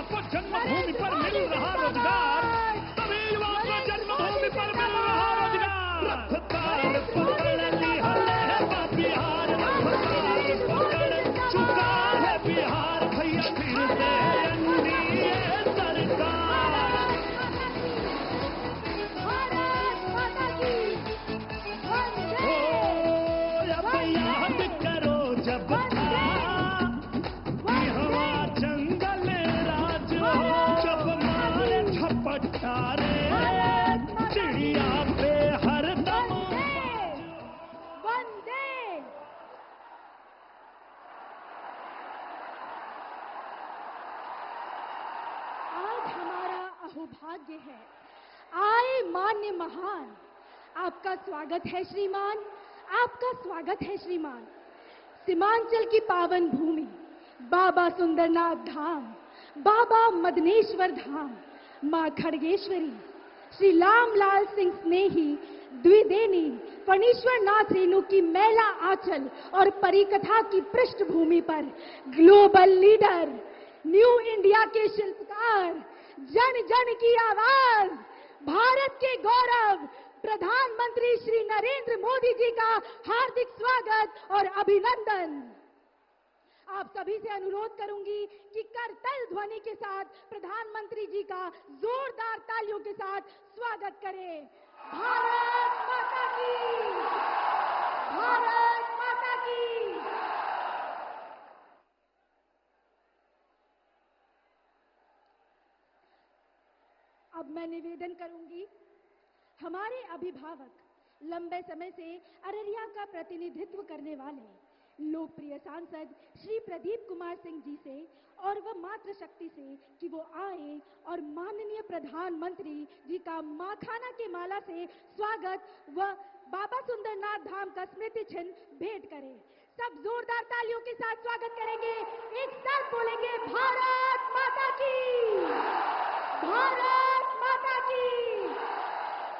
युवाओं को जन्मभूमि पर मिल रहा रोजगार, सभी युवाओं को जन्मभूमि पर मिल रहा रोजगार। रफ्तार पकड़ ली है बिहार, रफ्तार पकड़ चुका है बिहार, भैया फिर से एनडीए सरकार। अब याद करो जब जंगल राज हो, जब मारे झपट्टारे चिड़िया पे हरदम वंदे। आज हमारा अहोभाग्य है, आए मान्य महान, आपका स्वागत है श्रीमान, आपका स्वागत है श्रीमान। सीमांचल की पावन भूमि, बाबा सुंदरनाथ धाम, बाबा मदनेश्वर धाम, मां खड़गेश्वरी, श्री रामलाल सिंह स्नेही द्विवेदी फणीश्वर नाथ रेणु की मैला आंचल और परिकथा की पृष्ठभूमि पर ग्लोबल लीडर, न्यू इंडिया के शिल्पकार, जन जन की आवाज, भारत के गौरव प्रधानमंत्री श्री नरेंद्र मोदी जी का हार्दिक स्वागत और अभिनंदन। आप सभी से अनुरोध करूंगी कि करतल ध्वनि के साथ प्रधानमंत्री जी का जोरदार तालियों के साथ स्वागत करें। भारत माता की, भारत माता की। अब मैं निवेदन करूंगी, हमारे अभिभावक लंबे समय से अररिया का प्रतिनिधित्व करने वाले लोकप्रिय सांसद श्री प्रदीप कुमार सिंह जी से और वह मात्र शक्ति से कि वो आए और माननीय प्रधानमंत्री जी का माखाना की माला से स्वागत व बाबा सुंदरनाथ धाम का स्मृति चिन्ह भेंट करें। सब जोरदार तालियों के साथ स्वागत करेंगे, एक साथ बोलेंगे भारत माता की, भारत माता की।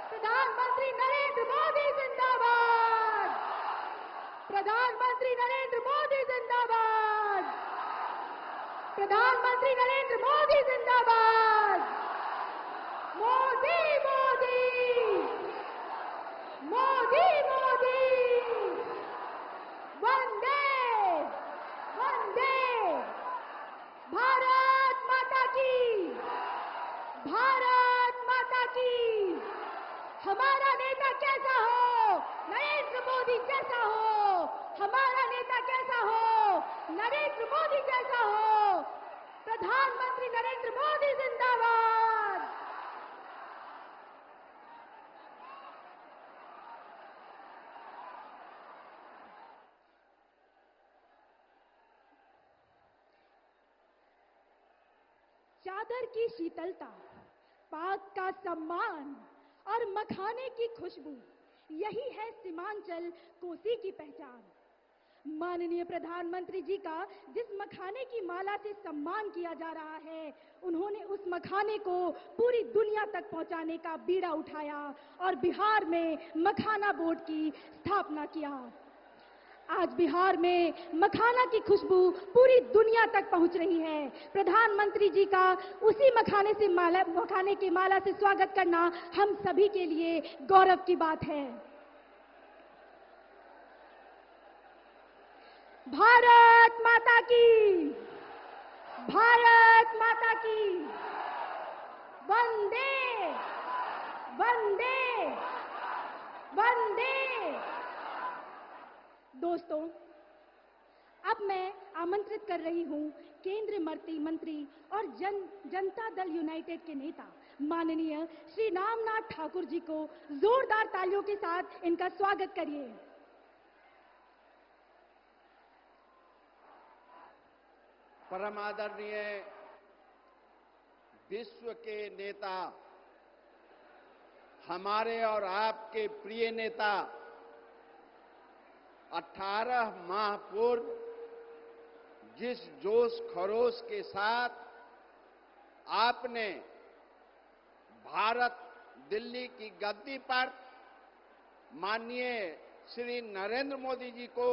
प्रधानमंत्री नरेंद्र मोदी जिंदाबाद, प्रधानमंत्री नरेंद्र मोदी जिंदाबाद, प्रधानमंत्री नरेंद्र मोदी जिंदाबाद। मोदी मोदी मोदी मोदी, वंदे वंदे। भारत माता की, भारत माता की। हमारा नेता कैसा हो? नरेंद्र मोदी जैसा हो। हमारा नेता कैसा हो? नरेंद्र मोदी जैसा हो। प्रधानमंत्री नरेंद्र मोदी जिंदाबाद। चादर की शीतलता, पाक का सम्मान और मखाने की खुशबू, यही है सीमांचल कोसी की पहचान। माननीय प्रधानमंत्री जी का जिस मखाने की माला से सम्मान किया जा रहा है, उन्होंने उस मखाने को पूरी दुनिया तक पहुंचाने का बीड़ा उठाया और बिहार में मखाना बोर्ड की स्थापना किया। आज बिहार में मखाना की खुशबू पूरी दुनिया तक पहुंच रही है। प्रधानमंत्री जी का उसी मखाने की माला से स्वागत करना हम सभी के लिए गौरव की बात है। भारत माता की, भारत माता की। वंदे वंदे वंदे। दोस्तों, अब मैं आमंत्रित कर रही हूं केंद्रीय मंत्री और जनता दल यूनाइटेड के नेता माननीय श्री रामनाथ ठाकुर जी को। जोरदार तालियों के साथ इनका स्वागत करिए। परम आदरणीय विश्व के नेता, हमारे और आपके प्रिय नेता, 18 माह पूर्व जिस जोश खरोश के साथ आपने भारत दिल्ली की गद्दी पर माननीय श्री नरेंद्र मोदी जी को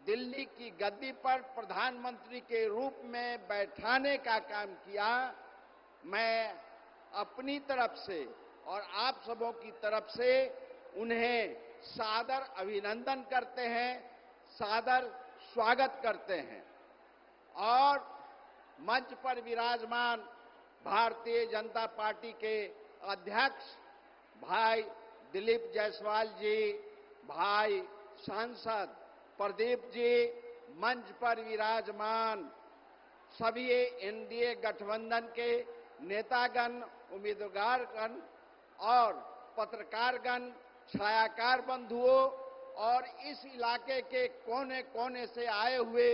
दिल्ली की गद्दी पर प्रधानमंत्री के रूप में बैठाने का काम किया, मैं अपनी तरफ से और आप सबों की तरफ से उन्हें सादर अभिनंदन करते हैं, सादर स्वागत करते हैं। और मंच पर विराजमान भारतीय जनता पार्टी के अध्यक्ष भाई दिलीप जायसवाल जी, भाई सांसद प्रदीप जी, मंच पर विराजमान सभी एनडीए गठबंधन के नेतागण, उम्मीदवारगण और पत्रकारगण, छायाकार बंधुओं और इस इलाके के कोने कोने से आए हुए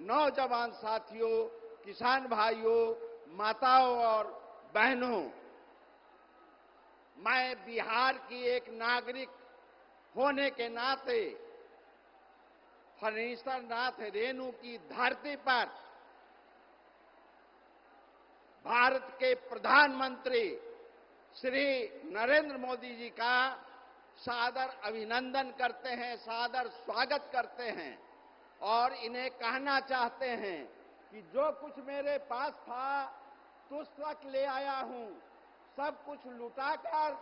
नौजवान साथियों, किसान भाइयों, माताओं और बहनों, मैं बिहार की एक नागरिक होने के नाते फणीश्वर नाथ रेणु की धरती पर भारत के प्रधानमंत्री श्री नरेंद्र मोदी जी का सादर अभिनंदन करते हैं, सादर स्वागत करते हैं और इन्हें कहना चाहते हैं कि जो कुछ मेरे पास था तुझ तक ले आया हूं, सब कुछ लुटाकर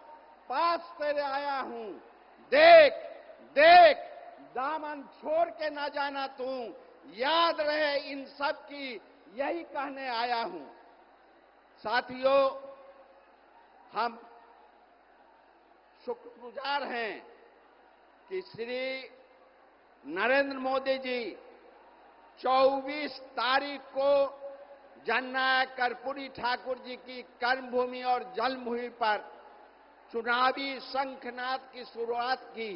पास तेरे आया हूं। देख देख दामन छोड़ के ना जाना तू, याद रहे इन सब की, यही कहने आया हूं। साथियों, हम शुक्रगुजार हैं कि श्री नरेंद्र मोदी जी 24 तारीख को जननायक कर्पूरी ठाकुर जी की कर्मभूमि और जन्मभूमि पर चुनावी शंखनाद की शुरुआत की।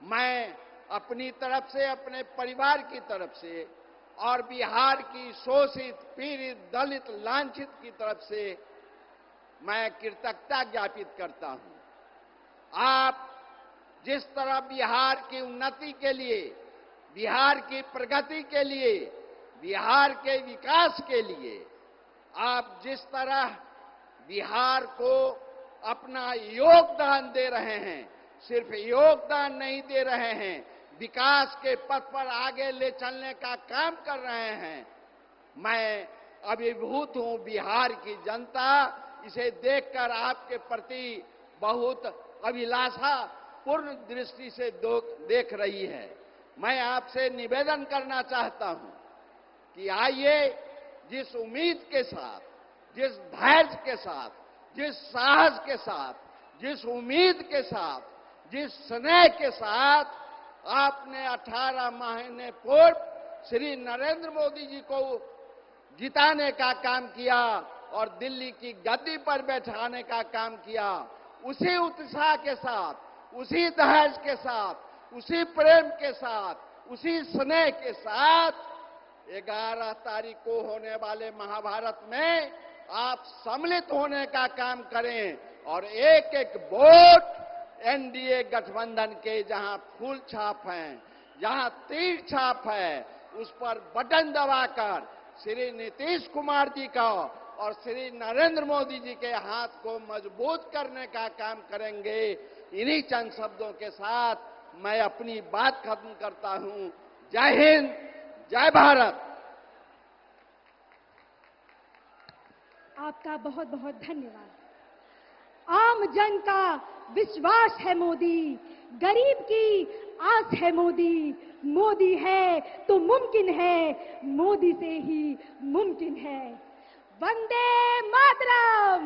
मैं अपनी तरफ से, अपने परिवार की तरफ से और बिहार की शोषित, पीड़ित, दलित, लांछित की तरफ से मैं कृतज्ञता ज्ञापित करता हूं। आप जिस तरह बिहार की उन्नति के लिए, बिहार की प्रगति के लिए, बिहार के विकास के लिए आप जिस तरह बिहार को अपना योगदान दे रहे हैं, सिर्फ योगदान नहीं दे रहे हैं, विकास के पथ पर आगे ले चलने का काम कर रहे हैं, मैं अभिभूत हूं। बिहार की जनता इसे देखकर आपके प्रति बहुत अभिलाषा पूर्ण दृष्टि से देख रही है। मैं आपसे निवेदन करना चाहता हूं कि आइए, जिस उम्मीद के साथ, जिस धैर्य के साथ, जिस साहस के साथ, जिस उम्मीद के साथ, जिस स्नेह के साथ आपने 18 महीने पूर्व श्री नरेंद्र मोदी जी को जिताने का काम किया और दिल्ली की गद्दी पर बैठाने का काम किया, उसी उत्साह के साथ, उसी धैर्य के साथ, उसी प्रेम के साथ, उसी स्नेह के साथ 11 तारीख को होने वाले महाभारत में आप सम्मिलित होने का काम करें और एक एक वोट एनडीए गठबंधन के जहां फूल छाप हैं, जहां तीर छाप है, उस पर बटन दबाकर श्री नीतीश कुमार जी का और श्री नरेंद्र मोदी जी के हाथ को मजबूत करने का काम करेंगे। इन्हीं चंद शब्दों के साथ मैं अपनी बात खत्म करता हूं। जय हिंद, जय भारत। आपका बहुत बहुत धन्यवाद। आम जन का विश्वास है मोदी, गरीब की आस है मोदी, मोदी है तो मुमकिन है, मोदी से ही मुमकिन है। वंदे मातरम।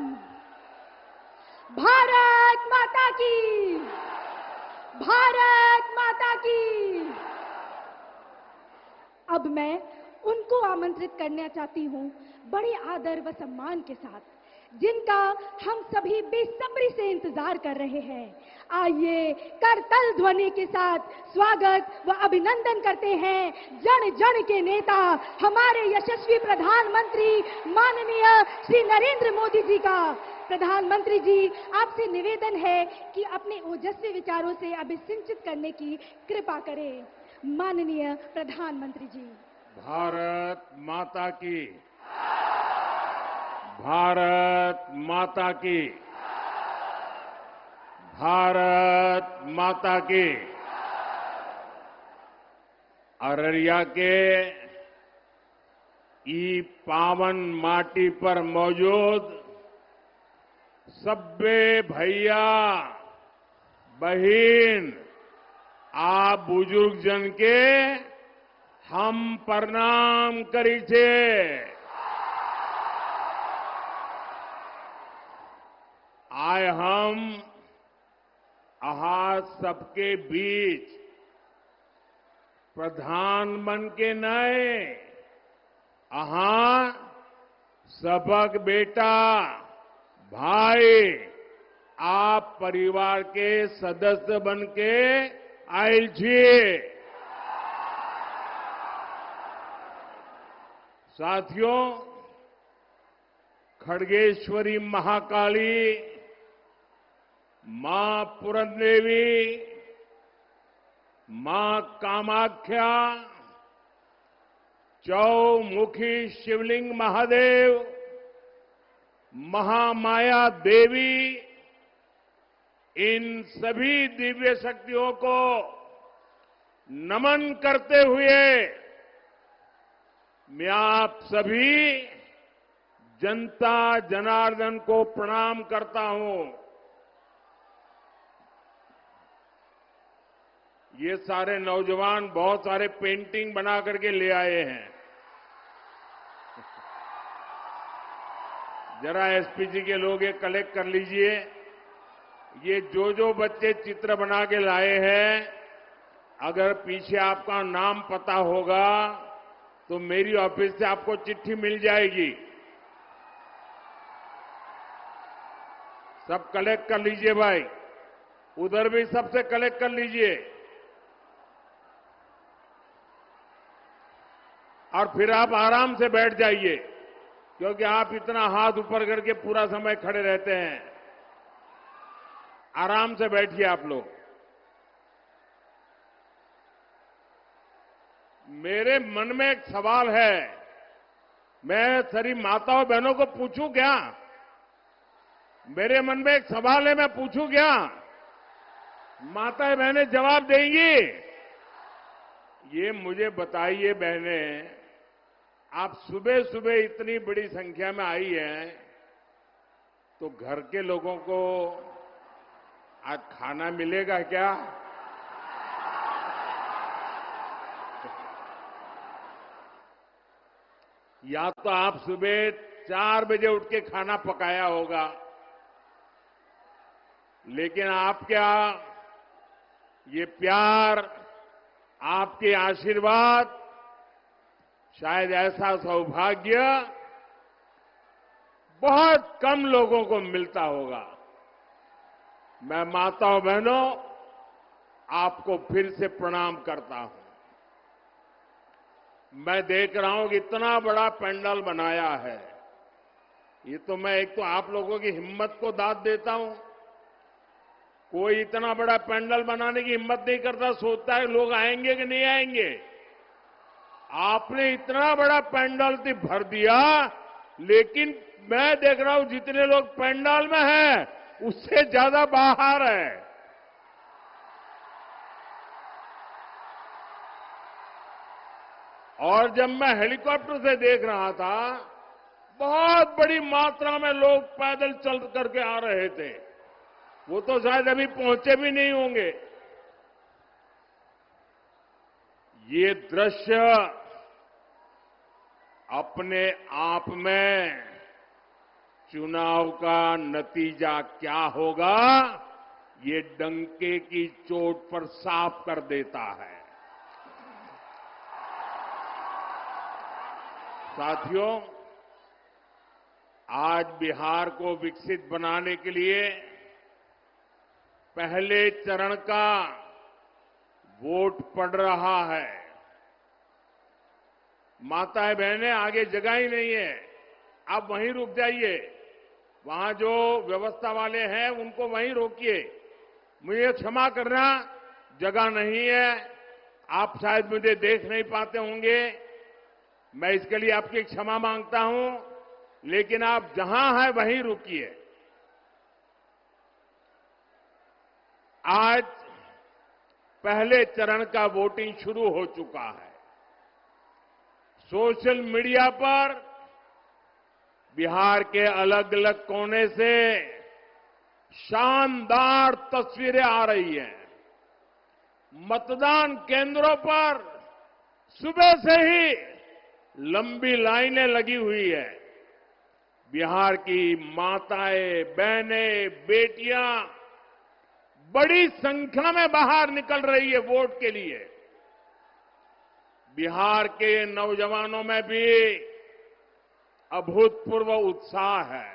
भारत माता की, भारत माता की। अब मैं उनको आमंत्रित करना चाहती हूं बड़े आदर व सम्मान के साथ, जिनका हम सभी बेसब्री से इंतजार कर रहे हैं। आइए करतल ध्वनि के साथ स्वागत व अभिनंदन करते हैं जन जन के नेता, हमारे यशस्वी प्रधानमंत्री माननीय श्री नरेंद्र मोदी जी का। प्रधानमंत्री जी, आपसे निवेदन है कि अपने ओजस्वी विचारों से अभिसिंचित करने की कृपा करें। माननीय प्रधानमंत्री जी। भारत माता की, भारत माता की, भारत माता की। अररिया के ई पावन माटी पर मौजूद सब्बे भैया बहन आप बुजुर्ग जन के हम प्रणाम करी छे। आय हम आहा सबके बीच प्रधान बन के नए आहा सबक बेटा भाई आप परिवार के सदस्य बन के आयल छे। साथियों, खड़गेश्वरी महाकाली, मां पूरनदेवी, मां कामाख्या, चौमुखी शिवलिंग महादेव, महामाया देवी, इन सभी दिव्य शक्तियों को नमन करते हुए मैं आप सभी जनता जनार्दन को प्रणाम करता हूं। ये सारे नौजवान बहुत सारे पेंटिंग बना करके ले आए हैं। जरा एसपीजी के लोग ये कलेक्ट कर लीजिए। ये जो बच्चे चित्र बना के लाए हैं, अगर पीछे आपका नाम पता होगा तो मेरी ऑफिस से आपको चिट्ठी मिल जाएगी। सब कलेक्ट कर लीजिए भाई, उधर भी सबसे कलेक्ट कर लीजिए और फिर आप आराम से बैठ जाइए, क्योंकि आप इतना हाथ ऊपर करके पूरा समय खड़े रहते हैं। आराम से बैठिए आप लोग। मेरे मन में एक सवाल है, मैं सारी माताओं बहनों को पूछूं क्या? मेरे मन में एक सवाल है, मैं पूछूं क्या? माताएं बहनें जवाब देंगी? ये मुझे बताइए बहनें, आप सुबह सुबह इतनी बड़ी संख्या में आई हैं, तो घर के लोगों को आज खाना मिलेगा क्या? या तो आप सुबह 4 बजे उठ के खाना पकाया होगा, लेकिन आप क्या, ये प्यार, आपके आशीर्वाद, शायद ऐसा सौभाग्य बहुत कम लोगों को मिलता होगा। मैं माताओं बहनों आपको फिर से प्रणाम करता हूं। मैं देख रहा हूं कि इतना बड़ा पंडाल बनाया है। ये तो मैं एक तो आप लोगों की हिम्मत को दाद देता हूं। कोई इतना बड़ा पंडाल बनाने की हिम्मत नहीं करता, सोचता है लोग आएंगे कि नहीं आएंगे। आपने इतना बड़ा पंडाल तो भर दिया, लेकिन मैं देख रहा हूं जितने लोग पंडाल में हैं, उससे ज्यादा बाहर है। और जब मैं हेलीकॉप्टर से देख रहा था, बहुत बड़ी मात्रा में लोग पैदल चल करके आ रहे थे। वो तो शायद अभी पहुंचे भी नहीं होंगे। ये दृश्य अपने आप में चुनाव का नतीजा क्या होगा, ये डंके की चोट पर साफ कर देता है। साथियों, आज बिहार को विकसित बनाने के लिए पहले चरण का वोट पड़ रहा है। माताएं बहनें, आगे जगह ही नहीं है, आप वहीं रुक जाइए। वहां जो व्यवस्था वाले हैं उनको वहीं रोकिए। मुझे क्षमा करना, जगह नहीं है, आप शायद मुझे देख नहीं पाते होंगे, मैं इसके लिए आपकी क्षमा मांगता हूं, लेकिन आप जहां हैं वहीं रुकिए। आज पहले चरण का वोटिंग शुरू हो चुका है। सोशल मीडिया पर बिहार के अलग अलग कोने से शानदार तस्वीरें आ रही हैं। मतदान केंद्रों पर सुबह से ही लंबी लाइनें लगी हुई है। बिहार की माताएं, बहनें, बेटियां बड़ी संख्या में बाहर निकल रही है वोट के लिए। बिहार के नौजवानों में भी अभूतपूर्व उत्साह है।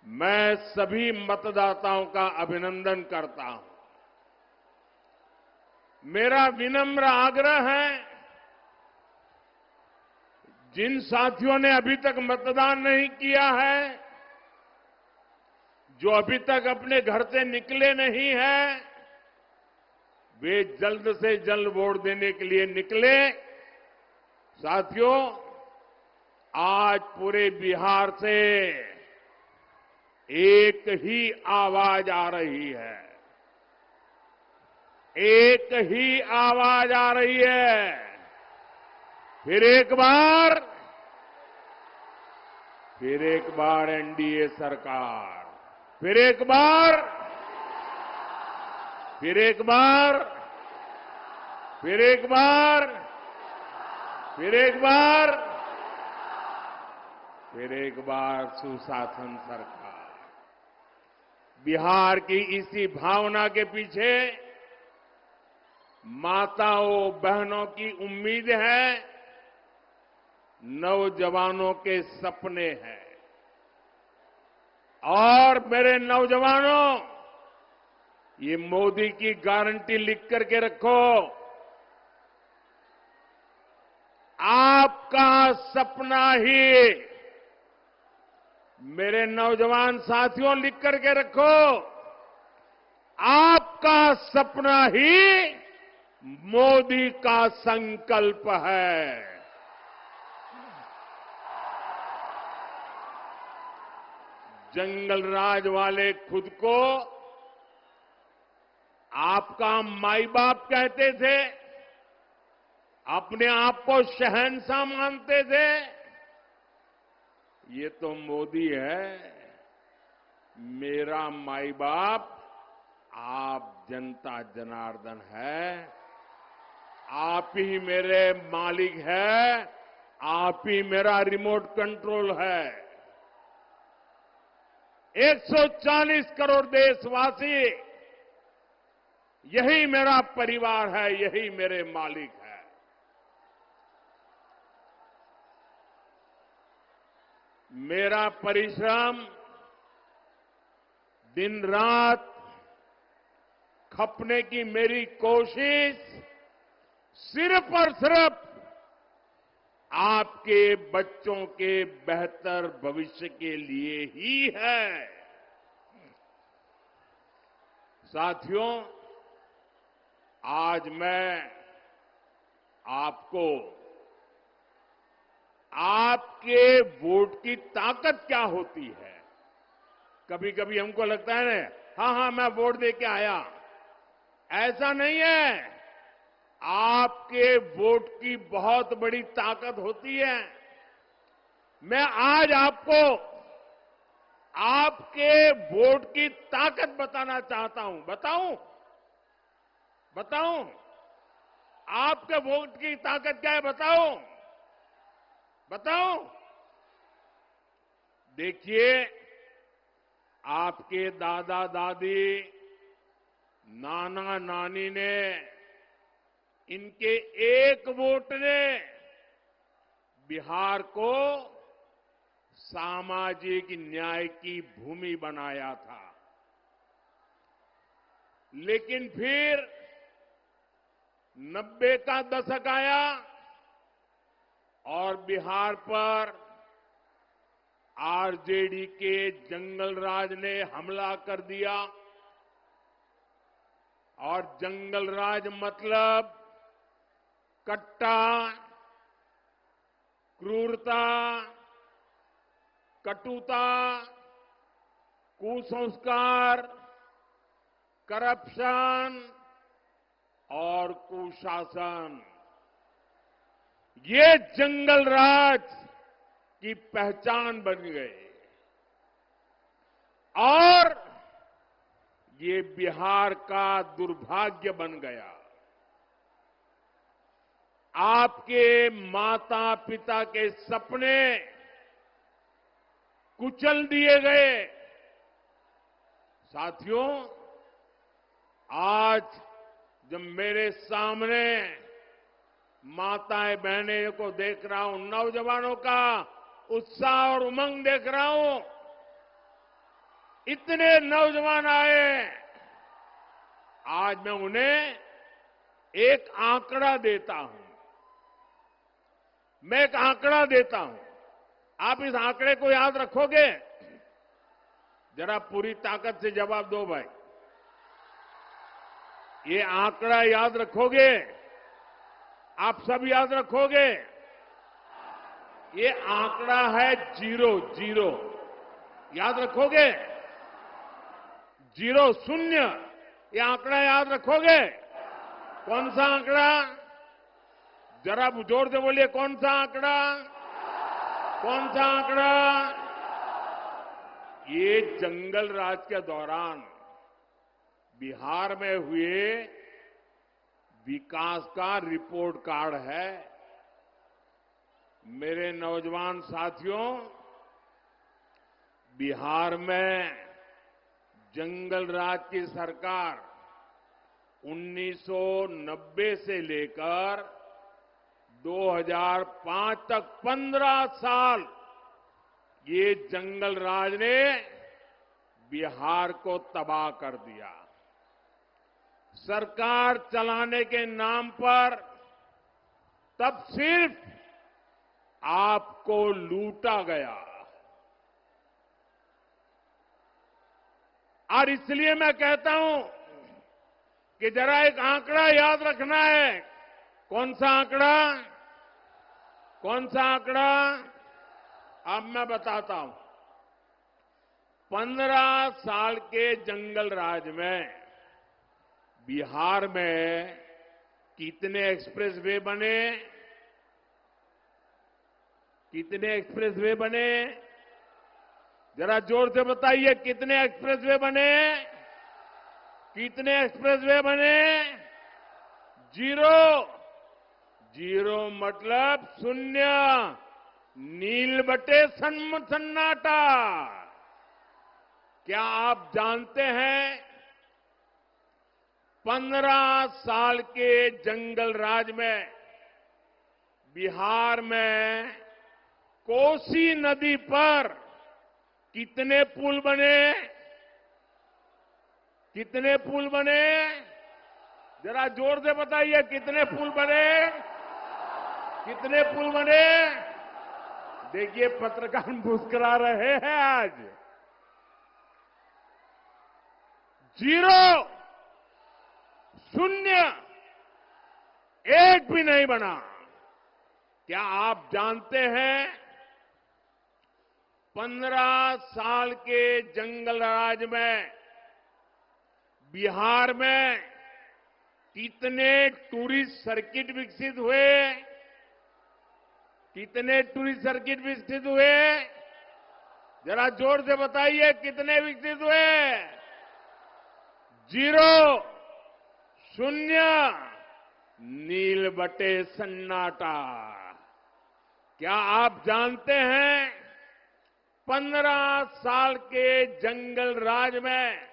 मैं सभी मतदाताओं का अभिनंदन करता हूं। मेरा विनम्र आग्रह है, जिन साथियों ने अभी तक मतदान नहीं किया है, जो अभी तक अपने घर से निकले नहीं हैं, वे जल्द से जल्द वोट देने के लिए निकले। साथियों, आज पूरे बिहार से एक ही आवाज आ रही है, एक ही आवाज आ रही है। फिर एक बार एनडीए सरकार, फिर एक बार सुशासन सरकार। बिहार की इसी भावना के पीछे माताओं, बहनों की उम्मीद है, नौजवानों के सपने हैं। और मेरे नौजवानों, ये मोदी की गारंटी लिख करके रखो। आपका सपना ही, मेरे नौजवान साथियों, लिख करके रखो, आपका सपना ही मोदी का संकल्प है। जंगल राज वाले खुद को आपका माई बाप कहते थे, अपने आप को शहंशाह मानते थे। ये तो मोदी है, मेरा माई बाप आप जनता जनार्दन है, आप ही मेरे मालिक है, आप ही मेरा रिमोट कंट्रोल है। 140 करोड़ देशवासी, यही मेरा परिवार है, यही मेरे मालिक है। मेरा परिश्रम, दिन रात खपने की मेरी कोशिश सिर्फ और सिर्फ आपके बच्चों के बेहतर भविष्य के लिए ही है। साथियों, आज मैं आपको आपके वोट की ताकत क्या होती है, कभी कभी हमको लगता है ना, हाँ मैं वोट दे के आया। ऐसा नहीं है। आपके वोट की बहुत बड़ी ताकत होती है। मैं आज आपको आपके वोट की ताकत बताना चाहता हूं। बताऊं? आपके वोट की ताकत क्या है? बताऊं? देखिए, आपके दादा दादी, नाना नानी ने, इनके एक वोट ने बिहार को सामाजिक न्याय की भूमि बनाया था। लेकिन फिर 90 का दशक आया और बिहार पर आरजेडी के जंगल राज ने हमला कर दिया। और जंगल राज मतलब कट्टा, क्रूरता, कटुता, कुसंस्कार, करप्शन और कुशासन। ये जंगल राज की पहचान बन गए और ये बिहार का दुर्भाग्य बन गया। आपके माता पिता के सपने कुचल दिए गए। साथियों, आज जब मेरे सामने माताएं बहनें को देख रहा हूं, नौजवानों का उत्साह और उमंग देख रहा हूं, इतने नौजवान आए, आज मैं उन्हें एक आंकड़ा देता हूं। मैं एक आंकड़ा देता हूं, आप इस आंकड़े को याद रखोगे? जरा पूरी ताकत से जवाब दो भाई। ये आंकड़ा याद रखोगे? आप सब याद रखोगे? ये आंकड़ा है जीरो। याद रखोगे? जीरो, शून्य। ये आंकड़ा याद रखोगे? कौन सा आंकड़ा? जरा जोर से बोलिए, कौन सा आंकड़ा? कौन सा आंकड़ा? ये जंगल राज के दौरान बिहार में हुए विकास का रिपोर्ट कार्ड है। मेरे नौजवान साथियों, बिहार में जंगल राज की सरकार 1990 से लेकर 2005 तक 15 साल ये जंगल राज ने बिहार को तबाह कर दिया। सरकार चलाने के नाम पर तब सिर्फ आपको लूटा गया। और इसलिए मैं कहता हूं कि जरा एक आंकड़ा याद रखना है। कौन सा आंकड़ा? कौन सा आंकड़ा? अब मैं बताता हूं। 15 साल के जंगल राज में बिहार में कितने एक्सप्रेसवे बने? कितने एक्सप्रेसवे बने? जरा जोर से बताइए, कितने एक्सप्रेसवे बने? कितने एक्सप्रेसवे बने? जीरो मतलब शून्य, नील बटे सन्नाटा। क्या आप जानते हैं 15 साल के जंगल राज में बिहार में कोसी नदी पर कितने पुल बने? कितने पुल बने? जरा जोर से बताइए, कितने पुल बने? कितने पुल बने? देखिए, पत्रकार मुस्कुरा रहे हैं आज। जीरो, शून्य, एक भी नहीं बना। क्या आप जानते हैं 15 साल के जंगल राज में बिहार में कितने टूरिस्ट सर्किट विकसित हुए? कितने टूरिस्ट सर्किट विकसित हुए? जरा जोर से बताइए, कितने विकसित हुए? जीरो, शून्य, नील बटे सन्नाटा। क्या आप जानते हैं 15 साल के जंगल राज में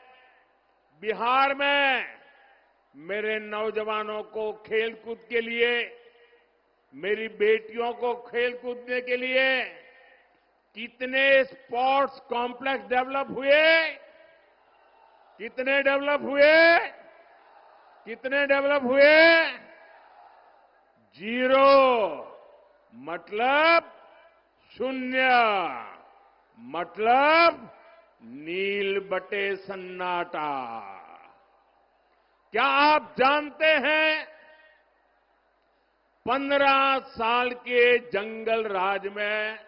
बिहार में मेरे नौजवानों को खेलकूद के लिए, मेरी बेटियों को खेल कूदने के लिए कितने स्पोर्ट्स कॉम्प्लेक्स डेवलप हुए? कितने डेवलप हुए? कितने डेवलप हुए? जीरो, मतलब शून्य, मतलब नील बटे सन्नाटा। क्या आप जानते हैं 15 साल के जंगल राज में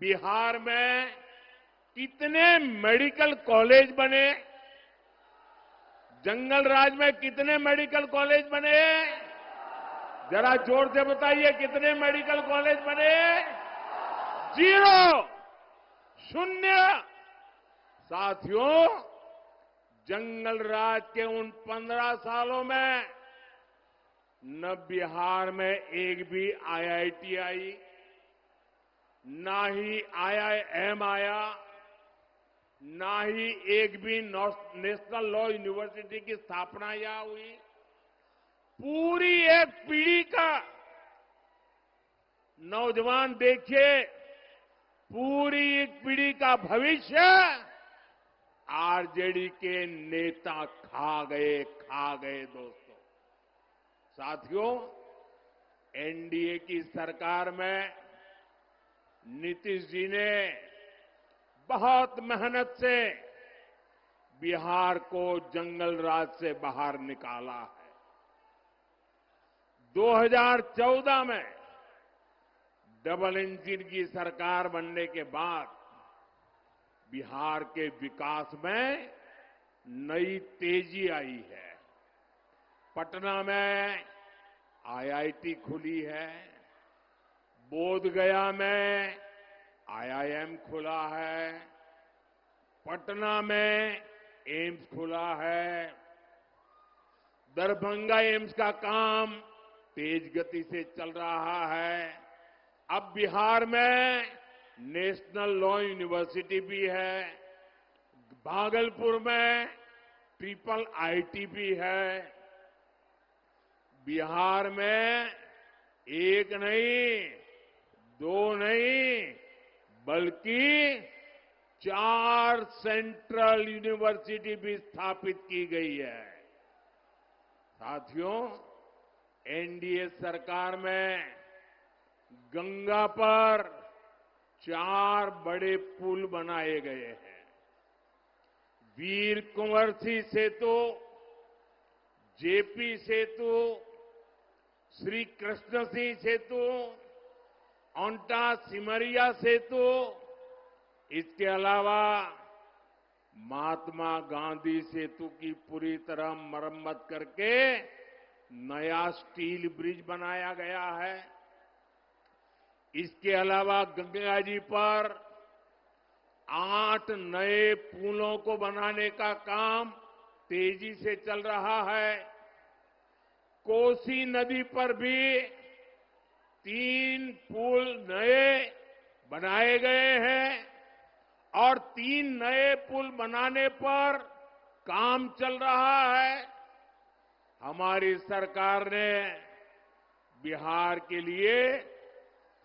बिहार में कितने मेडिकल कॉलेज बने? जंगल राज में कितने मेडिकल कॉलेज बने? जरा जोर से बताइए कितने मेडिकल कॉलेज बने? 0, 0। साथियों, जंगल राज के उन 15 सालों में न बिहार में एक भी आईआईटी आई, ना ही आईआईएम आया, ना ही एक भी नेशनल लॉ यूनिवर्सिटी की स्थापना यहां हुई। पूरी एक पीढ़ी का नौजवान देखिए, पूरी एक पीढ़ी का भविष्य आरजेडी के नेता खा गए दोस्तों। साथियों, एनडीए की सरकार में नीतीश जी ने बहुत मेहनत से बिहार को जंगल राज से बाहर निकाला है। 2014 में डबल इंजन की सरकार बनने के बाद बिहार के विकास में नई तेजी आई है। पटना में आईआईटी खुली है, बोधगया में आईआईएम खुला है, पटना में एम्स खुला है, दरभंगा एम्स का काम तेज गति से चल रहा है। अब बिहार में नेशनल लॉ यूनिवर्सिटी भी है, भागलपुर में ट्रिपल आईटी भी है। बिहार में एक नहीं, 2 नहीं, बल्कि 4 सेंट्रल यूनिवर्सिटी भी स्थापित की गई है। साथियों, एनडीए सरकार में गंगा पर 4 बड़े पुल बनाए गए हैं। वीर कुंवर सिंह सेतु, जेपी सेतु, श्री कृष्ण सिंह सेतु, ओंटा सिमरिया सेतु, इसके अलावा महात्मा गांधी सेतु की पूरी तरह मरम्मत करके नया स्टील ब्रिज बनाया गया है। इसके अलावा गंगा जी पर 8 नए पुलों को बनाने का काम तेजी से चल रहा है। कोसी नदी पर भी 3 पुल नए बनाए गए हैं और 3 नए पुल बनाने पर काम चल रहा है। हमारी सरकार ने बिहार के लिए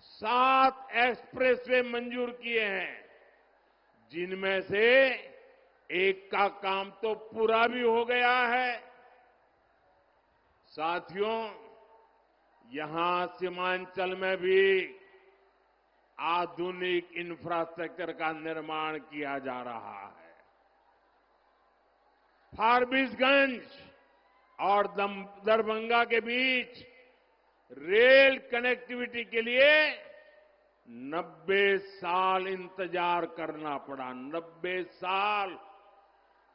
7 एक्सप्रेसवे मंजूर किए हैं, जिनमें से एक का काम तो पूरा भी हो गया है। साथियों, यहां सीमांचल में भी आधुनिक इंफ्रास्ट्रक्चर का निर्माण किया जा रहा है। फारबिसगंज और दरभंगा के बीच रेल कनेक्टिविटी के लिए 90 साल इंतजार करना पड़ा। 90 साल,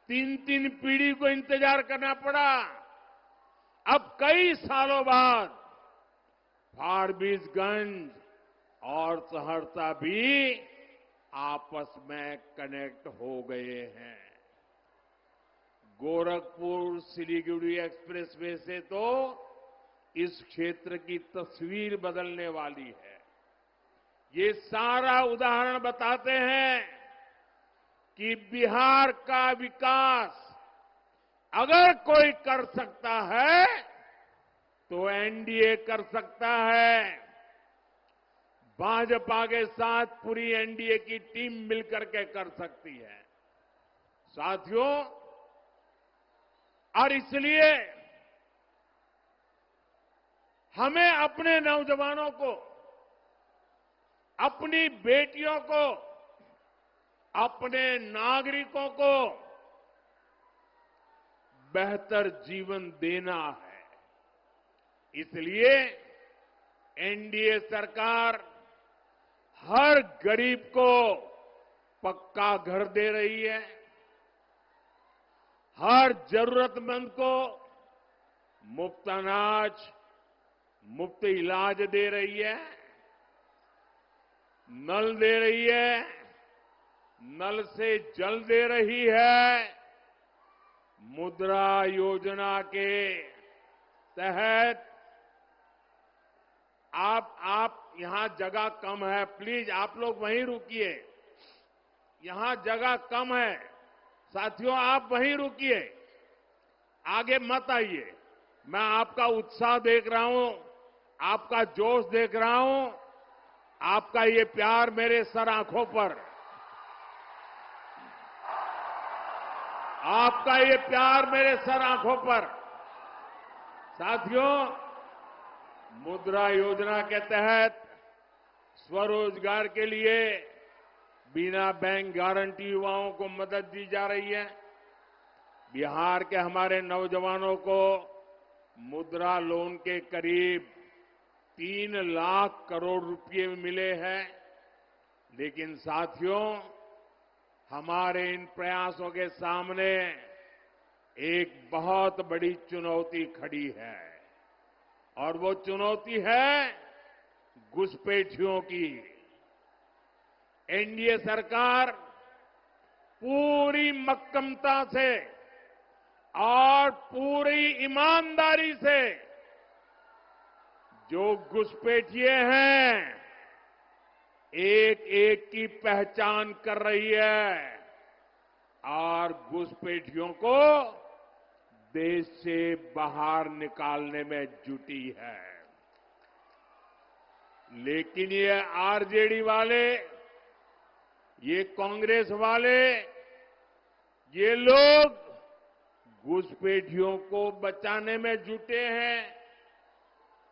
3 पीढ़ी को इंतजार करना पड़ा। अब कई सालों बाद फारबिसगंज और सहरसा भी आपस में कनेक्ट हो गए हैं। गोरखपुर सिलीगुड़ी एक्सप्रेसवे से तो इस क्षेत्र की तस्वीर बदलने वाली है। ये सारा उदाहरण बताते हैं कि बिहार का विकास अगर कोई कर सकता है तो एनडीए कर सकता है। भाजपा के साथ पूरी एनडीए की टीम मिलकर के कर सकती है। साथियों, और इसलिए हमें अपने नौजवानों को, अपनी बेटियों को, अपने नागरिकों को बेहतर जीवन देना है। इसलिए एनडीए सरकार हर गरीब को पक्का घर दे रही है, हर जरूरतमंद को मुफ्त अनाज, मुफ्त इलाज दे रही है, नल दे रही है, नल से जल दे रही है। मुद्रा योजना के तहत आप यहां जगह कम है, प्लीज आप लोग वहीं रुकिए। यहां जगह कम है, साथियों आप वहीं रुकिए, आगे मत आइए। मैं आपका उत्साह देख रहा हूं, आपका जोश देख रहा हूं, आपका ये प्यार मेरे सर आंखों पर, आपका ये प्यार मेरे सर आंखों पर। साथियों, मुद्रा योजना के तहत स्वरोजगार के लिए बिना बैंक गारंटी युवाओं को मदद दी जा रही है। बिहार के हमारे नौजवानों को मुद्रा लोन के करीब 3 लाख करोड़ रुपए मिले हैं। लेकिन साथियों, हमारे इन प्रयासों के सामने एक बहुत बड़ी चुनौती खड़ी है, और वो चुनौती है घुसपैठियों की। एनडीए सरकार पूरी मक्कमता से और पूरी ईमानदारी से जो घुसपैठिए हैं, एक एक की पहचान कर रही है और घुसपैठियों को देश से बाहर निकालने में जुटी है। लेकिन ये आरजेडी वाले, ये कांग्रेस वाले, ये लोग घुसपैठियों को बचाने में जुटे हैं।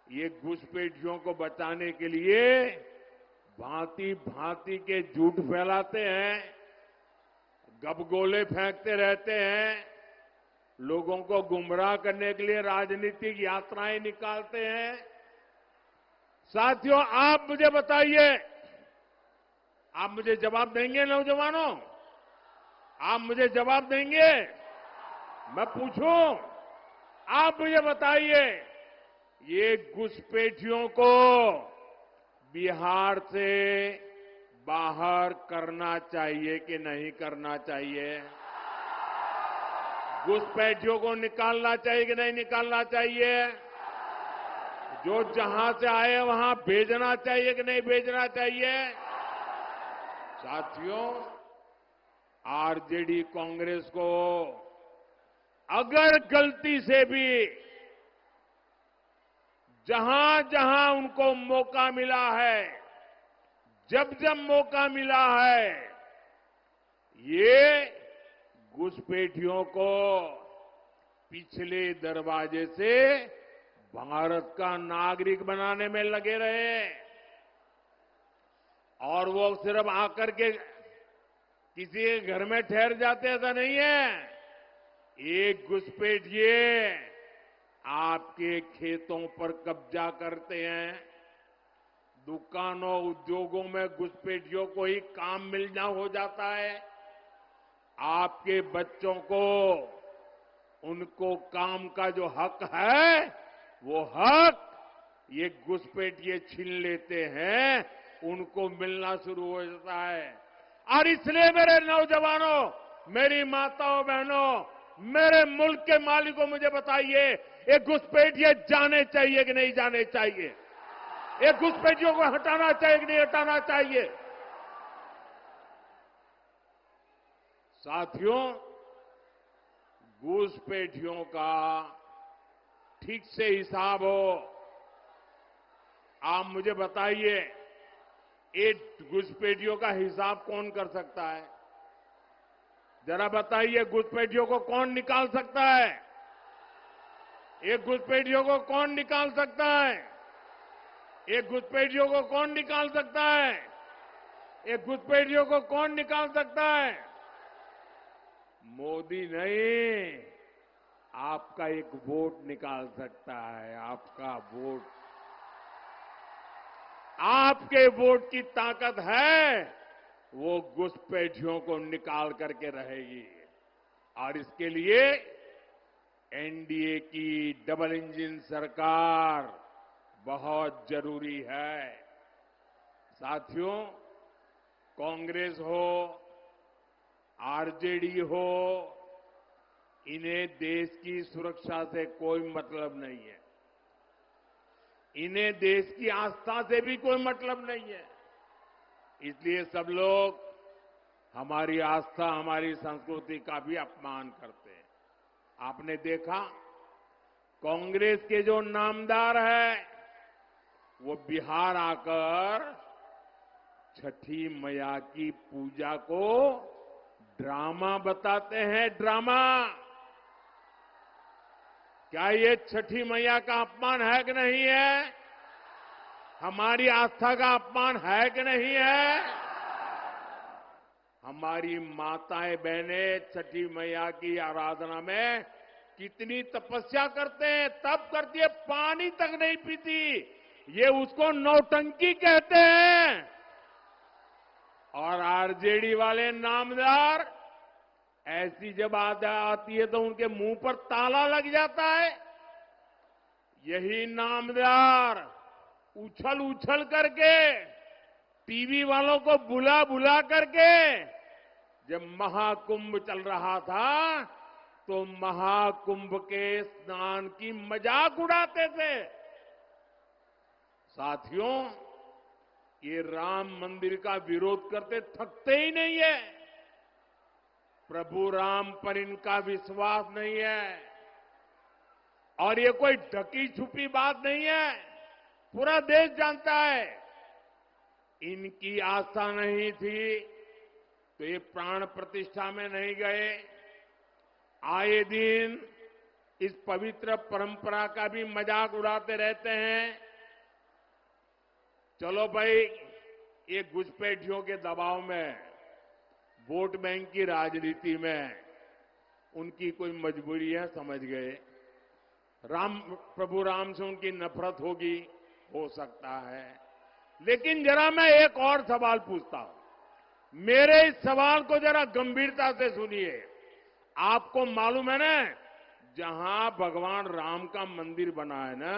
ये घुसपैठियों को बचाने के लिए भांति भांति के झूठ फैलाते हैं, गबगोले फेंकते रहते हैं, लोगों को गुमराह करने के लिए राजनीतिक यात्राएं निकालते हैं। साथियों, आप मुझे बताइए, आप मुझे जवाब देंगे नौजवानों? आप मुझे जवाब देंगे? मैं पूछूं, आप मुझे बताइए, ये घुसपैठियों को बिहार से बाहर करना चाहिए कि नहीं करना चाहिए? घुसपैठियों को निकालना चाहिए कि नहीं निकालना चाहिए? जो जहां से आए वहां भेजना चाहिए कि नहीं भेजना चाहिए? साथियों, आरजेडी कांग्रेस को अगर गलती से भी जहां जहां उनको मौका मिला है, जब जब मौका मिला है, ये घुसपैठियों को पिछले दरवाजे से भारत का नागरिक बनाने में लगे रहे। और वो सिर्फ आकर के किसी के घर में ठहर जाते, ऐसा नहीं है। एक घुसपैठिए आपके खेतों पर कब्जा करते हैं, दुकानों उद्योगों में घुसपैठियों को ही काम मिलना हो जाता है। आपके बच्चों को उनको काम का जो हक है, वो हक ये घुसपैठिए छीन लेते हैं, उनको मिलना शुरू हो जाता है। और इसलिए मेरे नौजवानों, मेरी माताओं बहनों, मेरे मुल्क के मालिकों, मुझे बताइए, ये घुसपैठिए जाने चाहिए कि नहीं जाने चाहिए? ये घुसपैठियों को हटाना चाहिए कि नहीं हटाना चाहिए? साथियों, घुसपैठियों का ठीक से हिसाब हो। आप मुझे बताइए, ये घुसपैठियों का हिसाब कौन कर सकता है? जरा बताइए, घुसपैठियों को कौन निकाल सकता है? ये घुसपैठियों को कौन निकाल सकता है? ये घुसपैठियों को कौन निकाल सकता है? ये घुसपैठियों को कौन निकाल सकता है? मोदी नहीं, आपका एक वोट निकाल सकता है। आपका वोट, आपके वोट की ताकत है, वो घुसपैठियों को निकाल करके रहेगी। और इसके लिए एनडीए की डबल इंजन सरकार बहुत जरूरी है। साथियों, कांग्रेस हो, आरजेडी हो, इन्हें देश की सुरक्षा से कोई मतलब नहीं है। इन्हें देश की आस्था से भी कोई मतलब नहीं है। इसलिए सब लोग हमारी आस्था, हमारी संस्कृति का भी अपमान करते हैं। आपने देखा, कांग्रेस के जो नामदार है वो बिहार आकर छठी मैया की पूजा को ड्रामा बताते हैं, ड्रामा। क्या ये छठी मैया का अपमान है कि नहीं है? हमारी आस्था का अपमान है कि नहीं है? हमारी माताएं बहनें छठी मैया की आराधना में कितनी तपस्या करते हैं, तब करती है, पानी तक नहीं पीती। ये उसको नौटंकी कहते हैं। और आरजेडी वाले नामदार, ऐसी जब आती है तो उनके मुंह पर ताला लग जाता है। यही नामदार उछल उछल करके, टीवी वालों को बुला बुला करके, जब महाकुंभ चल रहा था तो महाकुंभ के स्नान की मजाक उड़ाते थे। साथियों, ये राम मंदिर का विरोध करते थकते ही नहीं है। प्रभु राम पर इनका विश्वास नहीं है। और ये कोई ढकी छुपी बात नहीं है, पूरा देश जानता है। इनकी आस्था नहीं थी तो ये प्राण प्रतिष्ठा में नहीं गए। आए दिन इस पवित्र परंपरा का भी मजाक उड़ाते रहते हैं। चलो भाई, ये घुसपैठियों के दबाव में, वोट बैंक की राजनीति में उनकी कोई मजबूरी है, समझ गए। प्रभु राम से उनकी नफरत होगी, हो सकता है। लेकिन जरा मैं एक और सवाल पूछता हूं। मेरे इस सवाल को जरा गंभीरता से सुनिए। आपको मालूम है ना, जहां भगवान राम का मंदिर बना है ना,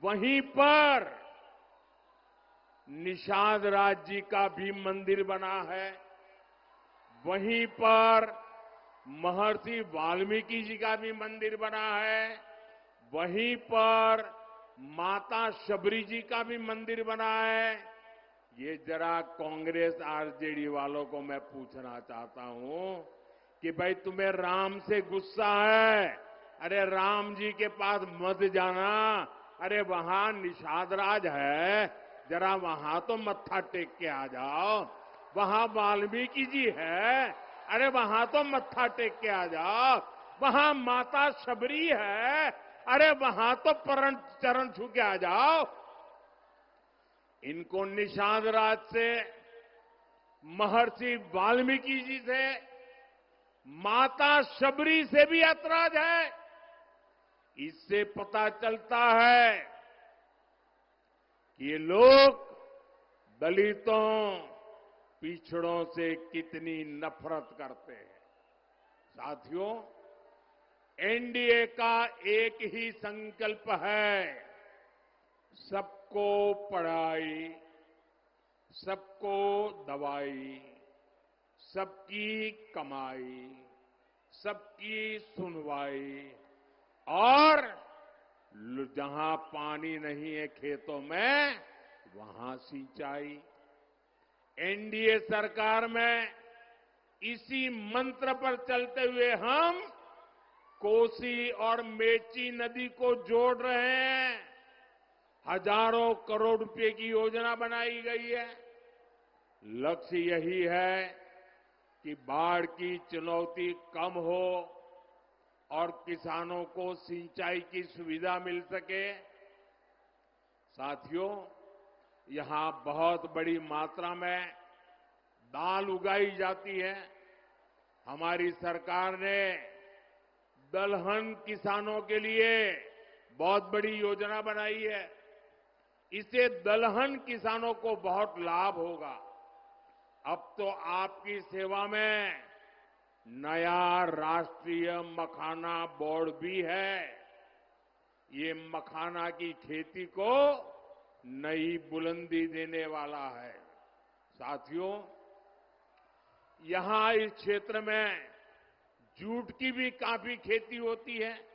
वहीं पर निषाद राज जी का भी मंदिर बना है। वहीं पर महर्षि वाल्मीकि जी का भी मंदिर बना है। वहीं पर माता शबरी जी का भी मंदिर बना है। ये जरा कांग्रेस आरजेडी वालों को मैं पूछना चाहता हूं कि भाई, तुम्हें राम से गुस्सा है? अरे राम जी के पास मत जाना। अरे वहां निषाद राज है, जरा वहां तो मत्था टेक के आ जाओ। वहां वाल्मीकि जी है, अरे वहां तो मत्था टेक के आ जाओ। वहां माता शबरी है, अरे वहां तो चरण छू के आ जाओ। इनको निषाद राज से, महर्षि वाल्मीकि जी से, माता शबरी से भी ऐतराज है। इससे पता चलता है कि ये लोग दलितों, पिछड़ों से कितनी नफरत करते हैं। साथियों, एनडीए का एक ही संकल्प है, सबको पढ़ाई, सबको दवाई, सबकी कमाई, सबकी सुनवाई, और जहां पानी नहीं है खेतों में, वहां सिंचाई। एनडीए सरकार में इसी मंत्र पर चलते हुए हम कोसी और मेची नदी को जोड़ रहे हैं। हजारों करोड़ रुपए की योजना बनाई गई है। लक्ष्य यही है कि बाढ़ की चुनौती कम हो और किसानों को सिंचाई की सुविधा मिल सके। साथियों, यहां बहुत बड़ी मात्रा में दाल उगाई जाती है। हमारी सरकार ने दलहन किसानों के लिए बहुत बड़ी योजना बनाई है। इससे दलहन किसानों को बहुत लाभ होगा। अब तो आपकी सेवा में नया राष्ट्रीय मखाना बोर्ड भी है। ये मखाना की खेती को नई बुलंदी देने वाला है। साथियों, यहां इस क्षेत्र में जूट की भी काफी खेती होती है।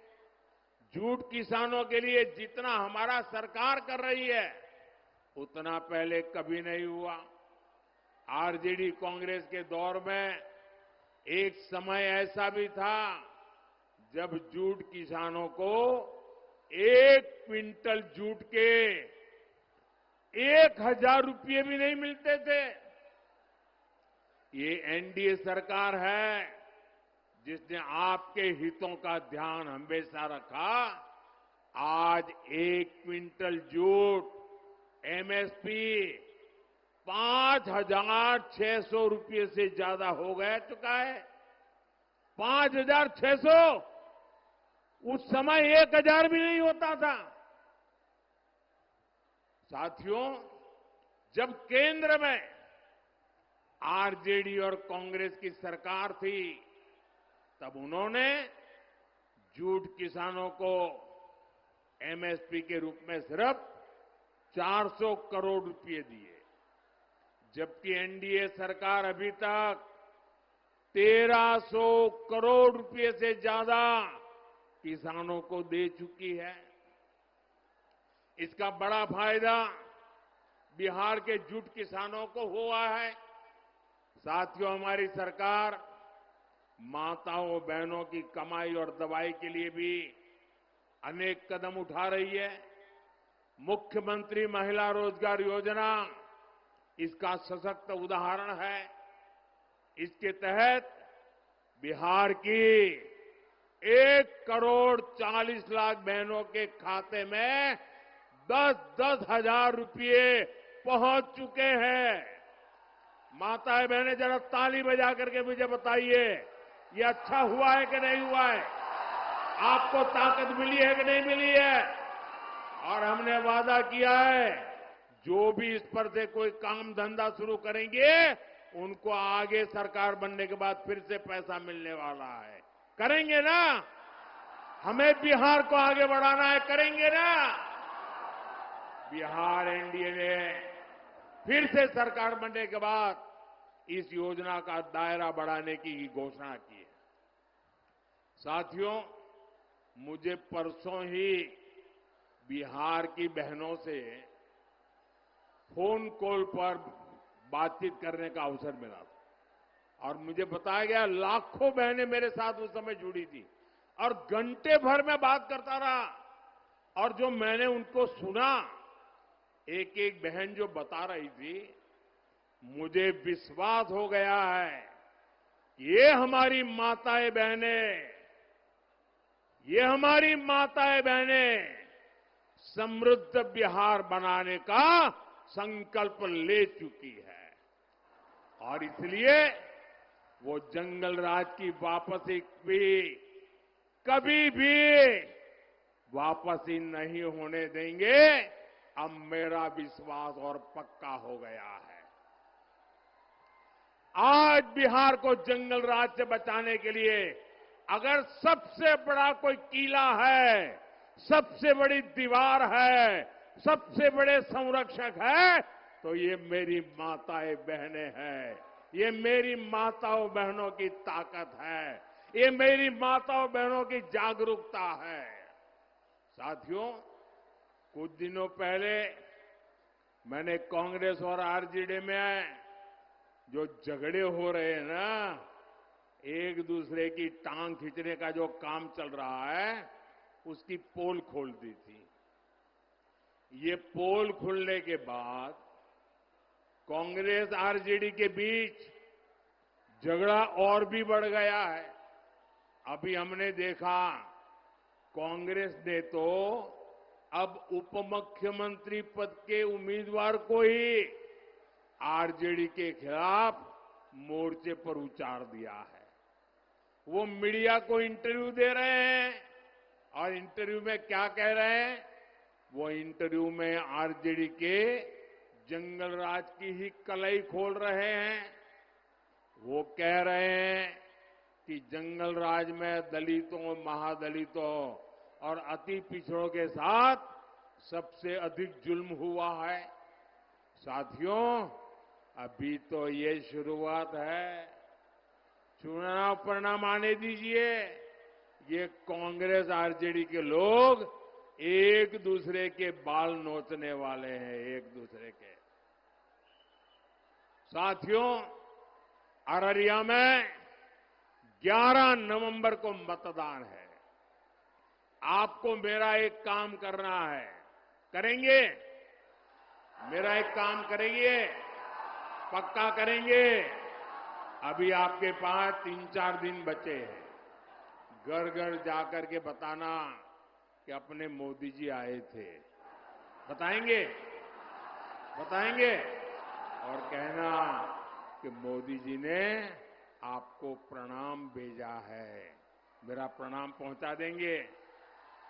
जूट किसानों के लिए जितना हमारा सरकार कर रही है उतना पहले कभी नहीं हुआ। आरजेडी कांग्रेस के दौर में एक समय ऐसा भी था जब जूट किसानों को 1 क्विंटल जूट के 1000 रुपये भी नहीं मिलते थे। ये एनडीए सरकार है जिसने आपके हितों का ध्यान हमेशा रखा। आज 1 क्विंटल जूट एमएसपी 5,600 रुपये से ज्यादा हो गया चुका है। 5,600। उस समय 1,000 भी नहीं होता था। साथियों, जब केंद्र में आरजेडी और कांग्रेस की सरकार थी तब उन्होंने जूट किसानों को एमएसपी के रूप में सिर्फ 400 करोड़ रुपए दिए, जबकि एनडीए सरकार अभी तक 1300 करोड़ रुपए से ज्यादा किसानों को दे चुकी है। इसका बड़ा फायदा बिहार के जूट किसानों को हुआ है। साथियों, हमारी सरकार माताओं बहनों की कमाई और दवाई के लिए भी अनेक कदम उठा रही है। मुख्यमंत्री महिला रोजगार योजना इसका सशक्त उदाहरण है। इसके तहत बिहार की 1,40,00,000 बहनों के खाते में 10-10 हजार रुपये पहुंच चुके हैं। माताएं बहनें जरा ताली बजा करके मुझे बताइए, ये अच्छा हुआ है कि नहीं हुआ है? आपको ताकत मिली है कि नहीं मिली है? और हमने वादा किया है जो भी इस पर से कोई काम धंधा शुरू करेंगे उनको आगे सरकार बनने के बाद फिर से पैसा मिलने वाला है। करेंगे ना? हमें बिहार को आगे बढ़ाना है, करेंगे ना? बिहार एनडीए ने फिर से सरकार बनने के बाद इस योजना का दायरा बढ़ाने की घोषणा की है। साथियों, मुझे परसों ही बिहार की बहनों से फोन कॉल पर बातचीत करने का अवसर मिला था और मुझे बताया गया लाखों बहनें मेरे साथ उस समय जुड़ी थी और घंटे भर में बात करता रहा। और जो मैंने उनको सुना, एक एक बहन जो बता रही थी, मुझे विश्वास हो गया है ये हमारी माताएं बहनें, ये हमारी माताएं बहनें समृद्ध बिहार बनाने का संकल्प ले चुकी है और इसलिए वो जंगल राज की वापसी भी कभी भी वापसी नहीं होने देंगे। अब मेरा विश्वास और पक्का हो गया है। आज बिहार को जंगल राज से बचाने के लिए अगर सबसे बड़ा कोई किला है, सबसे बड़ी दीवार है, सबसे बड़े संरक्षक है तो ये मेरी माताएं बहनें हैं। ये मेरी माताओं बहनों की ताकत है, ये मेरी माताओं बहनों की जागरूकता है। साथियों, कुछ दिनों पहले मैंने कांग्रेस और आरजेडी में जो झगड़े हो रहे हैं ना, एक दूसरे की टांग खींचने का जो काम चल रहा है, उसकी पोल खोल दी थी। ये पोल खुलने के बाद कांग्रेस आरजेडी के बीच झगड़ा और भी बढ़ गया है। अभी हमने देखा कांग्रेस ने तो अब उप मुख्यमंत्री पद के उम्मीदवार को ही आरजेडी के खिलाफ मोर्चे पर उतार दिया है। वो मीडिया को इंटरव्यू दे रहे हैं और इंटरव्यू में क्या कह रहे हैं? वो इंटरव्यू में आरजेडी के जंगल राज की ही कलई खोल रहे हैं। वो कह रहे हैं कि जंगल राज में दलितों, महादलितों और अति पिछड़ों के साथ सबसे अधिक जुल्म हुआ है। साथियों, अभी तो ये शुरुआत है। चुनाव परिणाम आने दीजिए। ये कांग्रेस आरजेडी के लोग एक दूसरे के बाल नोचने वाले हैं, एक दूसरे के। साथियों, अररिया में 11 नवंबर को मतदान है। आपको मेरा एक काम करना है। करेंगे? मेरा एक काम करेंगे? पक्का करेंगे? अभी आपके पास 3-4 दिन बचे हैं। घर घर जाकर के बताना कि अपने मोदी जी आए थे। बताएंगे? बताएंगे? और कहना कि मोदी जी ने आपको प्रणाम भेजा है। मेरा प्रणाम पहुंचा देंगे,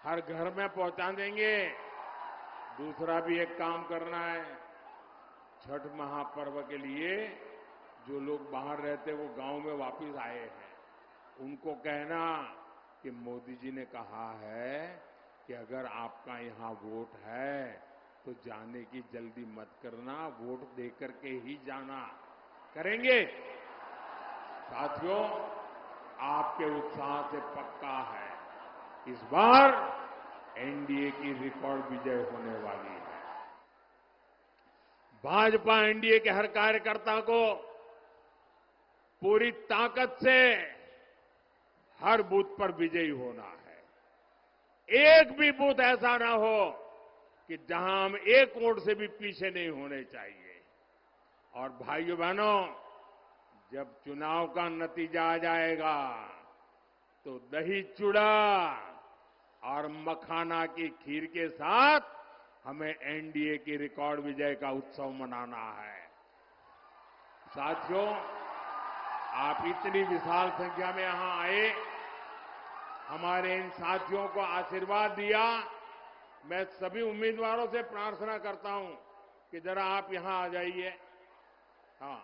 हर घर में पहुंचा देंगे। दूसरा भी एक काम करना है। छठ महापर्व के लिए जो लोग बाहर रहते वो गांव में वापस आए हैं, उनको कहना कि मोदी जी ने कहा है कि अगर आपका यहां वोट है तो जाने की जल्दी मत करना, वोट देकर के ही जाना। करेंगे? साथियों, आपके उत्साह से पक्का है इस बार एनडीए की रिकॉर्ड विजय होने वाली है। भाजपा एनडीए के हर कार्यकर्ता को पूरी ताकत से हर बूथ पर विजयी होना है। एक भी बूथ ऐसा ना हो कि जहां हम एक वोट से भी पीछे नहीं होने चाहिए। और भाइयों बहनों, जब चुनाव का नतीजा आ जाएगा तो दही चूड़ा और मखाना की खीर के साथ हमें एनडीए की रिकॉर्ड विजय का उत्सव मनाना है। साथियों, आप इतनी विशाल संख्या में यहां आए, हमारे इन साथियों को आशीर्वाद दिया। मैं सभी उम्मीदवारों से प्रार्थना करता हूं कि जरा आप यहां आ जाइए। हाँ,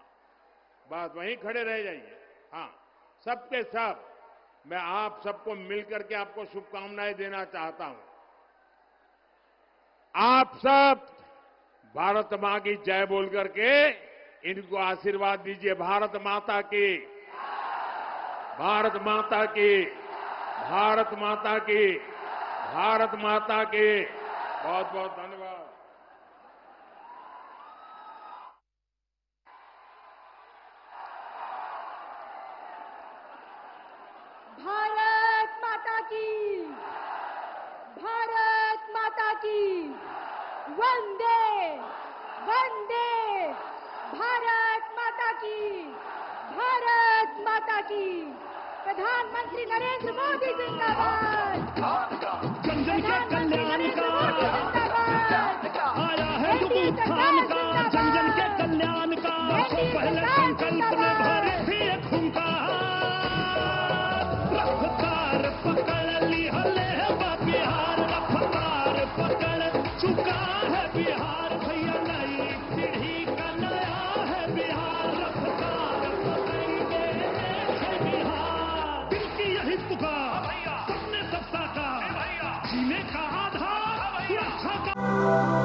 बस वहीं खड़े रह जाइए। हाँ, सबके सब मैं आप सबको मिलकर के आपको शुभकामनाएं देना चाहता हूं। आप सब भारत मां की जय बोल करके इनको आशीर्वाद दीजिए। भारत माता की, भारत माता की, भारत माता की, भारत माता की। बहुत बहुत धन्यवाद। भारत माता की, भारत माता की, वंदे वंदे, भारत माता की, भारत माता की। प्रधानमंत्री नरेंद्र मोदी जिंदाबाद। जन जन के कल्याण का आया है एनडीए उत्थान सरकार का, जन जन के कल्याण का एनडीए पहले सरकार संकल्प में भरे थी एक हुंकार। रफ्तार पकड़ ली हले बिहार, रफ्तार पकड़ चुका है बिहार। भैया नई पीढ़ी का नया है बिहार, रफ्तार पकड़ेंगे है बिहार। दिल की यही पुकार, सबने सब साकार, जीने का आधार सुरक्षा का।